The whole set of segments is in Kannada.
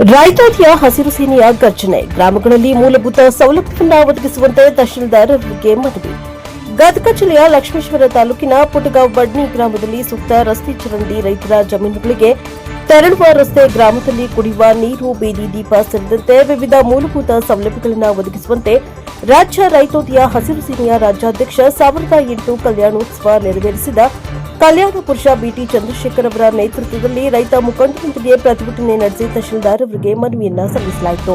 ರಾಯಚೂರಿನ ಹಸಿರು ಸೇನೆಯ ಗರ್ಜನೆ, ಗ್ರಾಮಗಳಲ್ಲಿ ಮೂಲಭೂತ ಸೌಲಭ್ಯವನ್ನು ಒದಗಿಸುವಂತೆ ತಹಶೀಲ್ದಾರ್ಗೆ ಮನವಿ. ಗದಗ ಜಿಲ್ಲೆಯ ಲಕ್ಷ್ಮೇಶ್ವರ ತಾಲೂಕಿನ ಪುಟಗಾಂವ್ ಬಡ್ನಿ ಗ್ರಾಮದಲ್ಲಿ ಸೂಕ್ತ ರಸ್ತೆ ಚರಂಡಿ, ರೈತರ ಜಮೀನುಗಳಿಗೆ ತೆರಳುವ ರಸ್ತೆ, ಗ್ರಾಮದಲ್ಲಿ ಕುಡಿಯುವ ನೀರು, ಬೀದಿ ದೀಪ ಸೇರಿದಂತೆ ವಿವಿಧ ಮೂಲಭೂತ ಸೌಲಭ್ಯಗಳನ್ನು ಒದಗಿಸುವಂತೆ ರಾಜ್ಯ ರೈತೋದಯ ಹಸಿರು ಸೇನೆಯ ರಾಜ್ಯಾಧ್ಯಕ್ಷ 1008 ಕಲ್ಯಾಣೋತ್ಸವ ನೆರವೇರಿಸಿದ ಕಲ್ಯಾಣ ಪುರುಷ ಬಿಟಿ ಚಂದ್ರಶೇಖರ್ ಅವರ ನೇತೃತ್ವದಲ್ಲಿ ರೈತ ಮುಖಂಡರೊಂದಿಗೆ ಪ್ರತಿಭಟನೆ ನಡೆಸಿ ತಹಶೀಲ್ದಾರ್ ಅವರಿಗೆ ಮನವಿಯನ್ನ ಸಲ್ಲಿಸಲಾಯಿತು.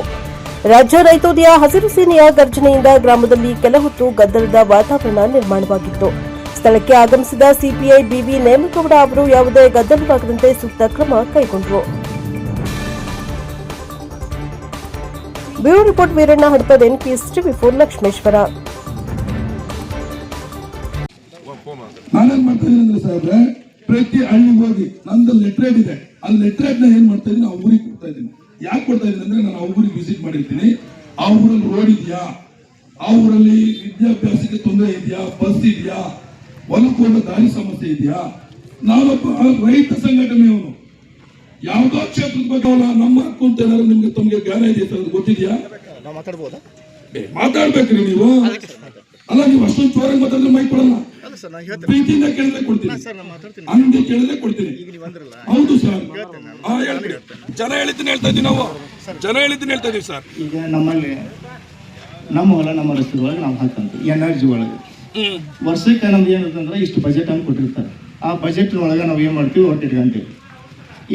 ರಾಜ್ಯ ರೈತೋದಯ ಹಸಿರು ಸೇನೆಯ ಗರ್ಜನೆಯಿಂದ ಗ್ರಾಮದಲ್ಲಿ ಕೆಲ ಹೊತ್ತು ಗದ್ದಲದ ವಾತಾವರಣ ನಿರ್ಮಾಣವಾಗಿತ್ತು. ಸ್ಥಳಕ್ಕೆ ಆಗಮಿಸಿದ ಸಿಪಿಐ ಬಿವಿ ನೇಮಗೌಡ ಅವರು ಯಾವುದೇ ಗದ್ದಲವಾಗದಂತೆ ಸೂಕ್ತ ಕ್ರಮ ಕೈಗೊಂಡರು. Bureau report Veeranna Hadapad, NPS TV4 Lakshmeshwar. ನಾನೇನ್ ಮಾಡ್ತಾ ಇದೀನಿ ಅಂದ್ರೆ ಸಾಹೇಬ್ರೆ, ಪ್ರತಿ ಹಳ್ಳಿಗೆ ಹೋಗಿ ನಂದು ಲೆಟ್ರೇಡ್ ಇದೆ, ಆ ಲೆಟ್ರೇಡ್ ನ ಏನ್ ಮಾಡ್ತಾ ಇದೀನಿ, ಆ ಊರಿಗೆ ಕೊಡ್ತಾ ಇದೀನಿ. ಯಾಕೆ ಕೊಡ್ತಾ ಇದೀನಿ ಅಂದ್ರೆ ನಾನು ಆ ಊರಿಗೆ ವಿಸಿಟ್ ಮಾಡಿರ್ತೀನಿ. ಆ ಊರಲ್ಲಿ ರೋಡ್ ಇದೆಯಾ, ಆ ಊರಲ್ಲಿ ವಿದ್ಯಾಭ್ಯಾಸಕ್ಕೆ ತೊಂದರೆ ಇದೆಯಾ, ಬಸ್ ಇದೆಯಾ, ಹೊಲಕ್ಕೆ ದಾರಿ ಸಮಸ್ಯೆ ಇದೆಯಾ. ನಾವೊಬ್ಬ ರೈತ ಸಂಘಟನೆಯವನು, ಯಾವ್ದೋ ಕ್ಷೇತ್ರದ ಬಗ್ಗೆ ನಮ್ಮ ಹಕ್ಕು ಅಂತ ಏನಾದ್ರು ನಿಮ್ಗೆ ತಮ್ಗೆ ಜ್ಞಾನ ಇದೆಯಾ ಸರ್, ಗೊತ್ತಿದ್ಯಾ? ಮಾತಾಡ್ಬೇಕ್ರಿ ನೀವು. ಅಲ್ಲ, ನೀವು ಅಷ್ಟೊಂದು ಚೋರಾಗಿ ಮಾತಾಡಿದ್ರೆ ಮೈಕ್ ಕೊಡಲ್ಲ. ಪ್ರೀತಿಯಿಂದ ಕೇಳಿದ್ರೆ ಕೊಡ್ತೀನಿ, ಹಂಗೆ ಕೇಳಿದ್ರೆ ಕೊಡ್ತೀನಿ. ಹೌದು ಸರ್, ಜನ ಹೇಳಿದ್ದೀನಿ ಹೇಳ್ತಾ ಇದೀವಿ, ನಾವು ಜನ ಹೇಳಿದ್ದೀನಿ ಹೇಳ್ತಾ ಇದೀವಿ ಸರ್. ಈಗ ನಮ್ಮಲ್ಲಿ ನಮ್ಮ ಹೊಲ ನಮ್ಮ ರಸ್ತೆ ಒಳಗೆ ನಾವು ಹಾಕಂತೀವಿ ಎನರ್ಜಿ ಒಳಗೆ. ವರ್ಷಕ್ಕೆ ನಮ್ದು ಏನಂತಂದ್ರೆ ಇಷ್ಟು ಬಜೆಟ್ ಅಂತ ಕೊಟ್ಟಿರ್ತಾರೆ. ಆ ಬಜೆಟ್ ಒಳಗೆ ನಾವು ಏನು ಮಾಡ್ತೀವಿ, ಹೊಟ್ಟಿಟ್ಕೊಂತೀವಿ.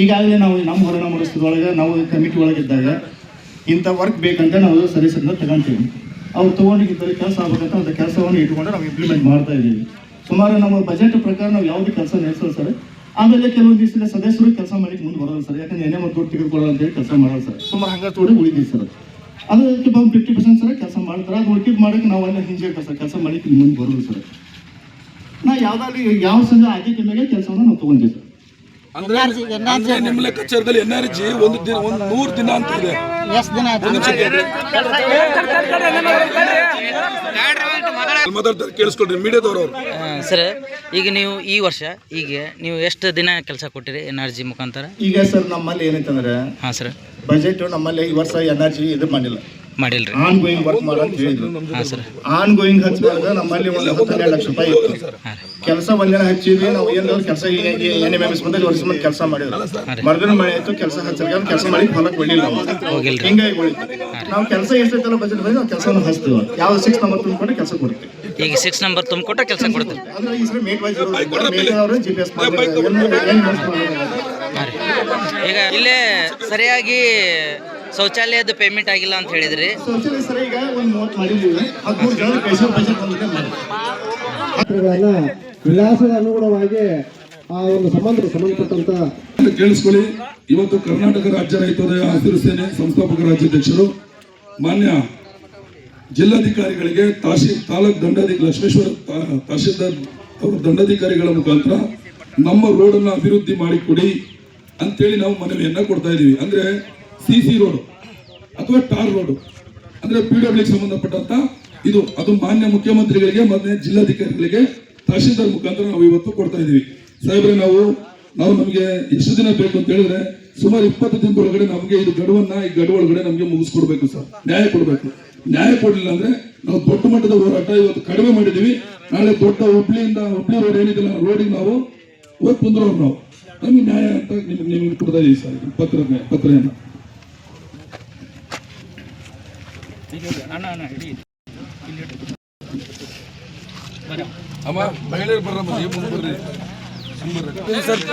ಈಗಾಗಲೇ ನಾವು ನಮ್ಮ ಹೊಲ ನಮ್ಮ ರಸ್ತೆ ಒಳಗೆ ನಾವು ಕಮಿಟಿ ಒಳಗಿದ್ದಾಗ ಇಂಥ ವರ್ಕ್ ಬೇಕಂತ ನಾವು ಸರಿಸನ್ನ ತಗೊಂತೀವಿ. ಅವ್ರು ತೊಗೊಂಡಿದ್ದಲ್ಲಿ ಕೆಲಸ ಆಗ್ಬೇಕಂತ ಅಂತ ಕೆಲಸವನ್ನು ಇಟ್ಕೊಂಡು ನಾವು ಇಂಪ್ಲಿಮೆಂಟ್ ಮಾಡ್ತಾ ಇದ್ದೀವಿ. ಸುಮಾರು ನಮ್ಮ ಬಜೆಟ್ ಪ್ರಕಾರ ನಾವು ಯಾವುದೇ ಕೆಲಸ ನಡೆಸೋದು ಸರ್. ಆಮೇಲೆ ಕೆಲವೊಂದು ದಿವಸ ಸದಸ್ಯರು ಕೆಲಸ ಮಾಡಿ ಮುಂದೆ ಬರೋದು ಸರ್. ಯಾಕಂದ್ರೆ ಏನೇ ಮತ್ತು ದುಡ್ಡು ತೆಗೆದುಕೊಳ್ಳೋ ಅಂತೇಳಿ ಕೆಲಸ ಮಾಡೋದು ಸರ್. ಸುಮಾರು ಹಂಗೆ ತೋಡಿ ಉಳಿದೀವಿ ಸರ್. ಅದಕ್ಕೆ ಬಂದು 50% ಸರ್ ಕೆಲಸ ಮಾಡ್ತಾರೆ. ಅದು ಉಳಿಕಿದ್ ಮಾಡೋಕ್ಕೆ ನಾವು ಅಲ್ಲೇ ಹಿಂಜೆ ಕೆಲಸ ಮಾಡಿ ಮುಂದೆ ಬರೋದು ಸರ್. ನಾ ಯಾವ್ದಾದ್ರು ಯಾವ ಸಂಘ ಆದ್ಯತೆ ಮೇಲೆ ಕೆಲಸವನ್ನು ನಾವು ತೊಗೊಂಡಿದ್ದೀವಿ ಸರ್. ಅಂದ್ರೆ ನಿಮ್ಮ ಲೆಕ್ಕಾಚಾರದಲ್ಲಿ ಎನ್ಆರ್ಜಿ ಒಂದು 100 ದಿನ ಅಂತ ಇದೆ. ಕೇಳಿಸ್ಕೊಳ್ರಿ ಮೀಡಿಯಾದವರು ಸರ್. ಈಗ ನೀವು ಈ ವರ್ಷ ನೀವು ಎಷ್ಟು ದಿನ ಕೆಲಸ ಕೊಟ್ಟಿರಿ ಎನ್ಆರ್ಜಿ ಮುಖಾಂತರ? ಈಗ ಸರ್ ನಮ್ಮಲ್ಲಿ ಏನಂತಂದ್ರೆ, ಹಾಂ ಸರ್, ಬಜೆಟ್ ನಮ್ಮಲ್ಲಿ ಈ ವರ್ಷ ಎನರ್ಜಿ ಇದು ಮಾಡಿಲ್ರಿ, ಆನ್ ಗೋಯಿಂಗ್ ವರ್ಕ್ ಮಾಡೋ ಅಂತ ಹೇಳಿದ್ರು. ಹಾಂ ಸರ್, ಆನ್ ಗೋಯಿಂಗ್ ಹಚ್ಚಿದಾಗ ನಮ್ಮಲ್ಲಿ ಒಂದು 12 ಲಕ್ಷ ರೂಪಾಯಿ ಇತ್ತು. ಕೆಲಸ ಒಂದಿನ ಹಚ್ಚಿದ್ವಿ ನಾವು. ಏನು ಕೆಲಸ NMMS ಬಂದಲ್ಲಿ ವರ್ಷ ಮಂದಿ ಕೆಲಸ ಮಾಡಿದ್ರು. ಮರ್ಗನ ಮಳೆ ಆಯ್ತು, ಕೆಲಸ ಹಚ್ಚಲಿಕ್ಕೆ ಕೆಲಸ ಮಾಡಿ ಹೊಲಕ್ಕೆ ಹೊಡಿಲ್ಲ ನಾವು. ಹಿಂಗಾಗಿ ಉಳಿತು. ನಾವು ಕೆಲಸ ಎಷ್ಟೈತಲ್ಲ ಬಜೆಟ್ ಬಂದು ನಾವು ಕೆಲಸವನ್ನು ಹಚ್ತೀವಿ. ಯಾವ 6 ನಂಬರ್ ತುಂಬಿಕೊಂಡು ಕೆಲಸ ಕೊಡ್ತೀವಿ. ಈಗ 6 ನಂಬರ್ ತುಂಬಿಕೊಟ್ಟ ಕೆಲಸ ಕೊಡ್ತೀವಿ. ಅಂದ್ರೆ ಈ ಸರಿ ಮೇಟ್ ವೈಸ್ GPS ಈಗ ಇಲ್ಲೇ ಸರಿಯಾಗಿ ಶೌಚಾಲಯದ ಪೇಮೆಂಟ್ ಆಗಿಲ್ಲ ಅಂತ ಹೇಳಿದ್ರಿ. ಶೌಚಾಲಯ ಸರಿ ಈಗ ಒಂದು 30 ಮಾಡಿದ್ದೀವಿ. 13 ಜನ ಕೈಸೋ ಬಜೆಟ್ ಬಂದಿದೆ ಮಾಡಿ ವಿಳಾಸದ ಅನುಗುಣವಾಗಿ ಆ ಒಂದು ಸಂಬಂಧಪಟ್ಟಂತ ಕೇಳಿಸ್ಕೊಳ್ಳಿ. ಇವತ್ತು ಕರ್ನಾಟಕ ರಾಜ್ಯ ರೈತೋದಯ ಹಸಿರು ಸೇನೆ ಸಂಸ್ಥಾಪಕ ರಾಜ್ಯಾಧ್ಯಕ್ಷರು ಮಾನ್ಯ ಜಿಲ್ಲಾಧಿಕಾರಿಗಳಿಗೆ ತಾಲೂಕ್ ಲಕ್ಷ್ಮೇಶ್ವರ ತಹಶೀಲ್ದಾರ್ ಅವರ ದಂಡಾಧಿಕಾರಿಗಳ ಮುಖಾಂತರ ನಮ್ಮ ರೋಡನ್ನು ಅಭಿವೃದ್ಧಿ ಮಾಡಿಕೊಡಿ ಅಂತೇಳಿ ನಾವು ಮನವಿಯನ್ನ ಕೊಡ್ತಾ ಇದೀವಿ. ಅಂದ್ರೆ CC ರೋಡ್ ಅಥವಾ ಟಾರ್ ರೋಡ್, ಅಂದ್ರೆ PWಗೆ ಸಂಬಂಧಪಟ್ಟಂತ ಇದು, ಅದು ಮಾನ್ಯ ಮುಖ್ಯಮಂತ್ರಿಗಳಿಗೆ ಮತ್ತೆ ಜಿಲ್ಲಾಧಿಕಾರಿಗಳಿಗೆ ತಹಶೀಲ್ದಾರ್ ಮುಖಾಂತರ ನಾವು ಇವತ್ತು ಕೊಡ್ತಾ ಇದೀವಿ. ಸಾಹೇಬ್ರೆ, ನಾವು ನಮಗೆ ಎಷ್ಟು ದಿನ ಬೇಕು ಅಂತ ಹೇಳಿದ್ರೆ ಸುಮಾರು 20 ದಿನದ ಒಳಗಡೆ ನಮಗೆ ಇದು ಈ ಗಡುವು ಒಳಗಡೆ ನಮಗೆ ಮುಗಿಸ್ಕೊಡ್ಬೇಕು ಸರ್. ನ್ಯಾಯ ಕೊಡ್ಬೇಕು. ನ್ಯಾಯ ಕೊಡಲಿಲ್ಲ ಅಂದ್ರೆ ನಾವು ದೊಡ್ಡ ಮಟ್ಟದ ಹೋರಾಟ ಇವತ್ತು ಕಡಿಮೆ ಮಾಡಿದೀವಿ. ನಾಳೆ ದೊಡ್ಡ ಹುಬ್ಳಿ ರೋಡ್ ಏನಿದಿಲ್ಲ, ರೋಡಿಗೆ ನಾವು ಹೋಗಿ ಕುಂದ್ರೋರು ನಾವು. ನಮಗೆ ನ್ಯಾಯ ಅಂತ ನಿಮಗೆ ಕೊಡ್ತಾ ಇದೀವಿ ಸರ್. ಪತ್ರನ ಅಮ್ಮ ಮಹಿಳೆಯರು ಬರ್ರಮ್ಮ, ನೀವು ಮುಂದೆ ಬರ್ರಿ. ಸ್ವಲ್ಪ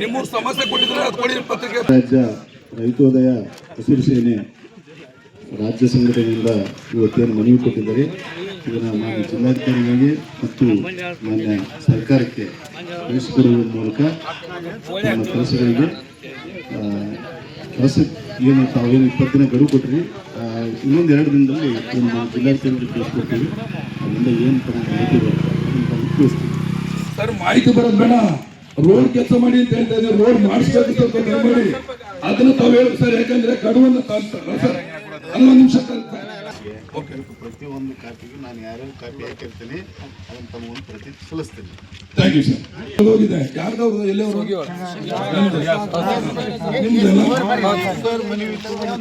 ನಿಮ್ಮೂರು ಸಮಸ್ಯೆ ಕೊಟ್ಟಿದ್ರೆ ಅದು ಕೊಡಿ ಪತ್ರಿಕೆ. ರಾಜ್ಯ ರೈತೋದಯ ಹಸಿರು ಸೇನೆ ರಾಜ್ಯ ಸಂಘಟನೆಯಿಂದ ಇವತ್ತೇನು ಮನವಿ ಕೊಟ್ಟಿದ್ದಾರೆ, ಇದನ್ನು ಮಾನ್ಯ ಜಿಲ್ಲಾಧಿಕಾರಿಗಳಿಗೆ ಮತ್ತು ಮಾನ್ಯ ಸರ್ಕಾರಕ್ಕೆ ತಿಳಿಸಿಕೊಡುವ ಮೂಲಕ ನಮ್ಮ ಕೆಲಸಗಳಿಗೆ ಏನು ತಾವೇನು 20 ದಿನ ಗಡುವು ಕೊಟ್ಟಿರಿ, ಇನ್ನೊಂದು 2 ದಿನದಲ್ಲಿ ಒಂದು ಜಿಲ್ಲಾಧಿಕಾರಿಗೆ ತಿಳಿಸ್ಕೊಡ್ತೀವಿ. ಅದರಿಂದ ಏನು ತಿಳಿಸ್ತೀವಿ ಸರ್. ಮಾಹಿತಿ ಬರೋದು ಬೇಡ, ರೋಡ್ ಕೆಲಸ ಮಾಡಿ ಅಂತ ಹೇಳ್ತಾ ಇದ್ದೀವಿ. ರೋಡ್ ಮಾಡಿಸ್ಬೇಕು ಮಾಡಿ ಅದನ್ನು ತಾವು ಹೇಳಿ ಸರ್. ಯಾಕಂದ್ರೆ ಗಡುವನ್ನು 1 ನಿಮಿಷ ಒಂದು ಕಾಪಿಗೆ ನಾನು ಯಾರ್ಯಾರು ಕಾಪಿ ಹಾಕಿರ್ತೀನಿ ಅದನ್ನು ತಮ್ಮ ಪ್ರತಿ ಸಲ್ಲಿಸ್ತೀನಿ. Thank you sir. ಹೋಗಿದೆ ಯಾರ್ದವ್ರದ್ದು ಎಲ್ಲೇ ಅವರು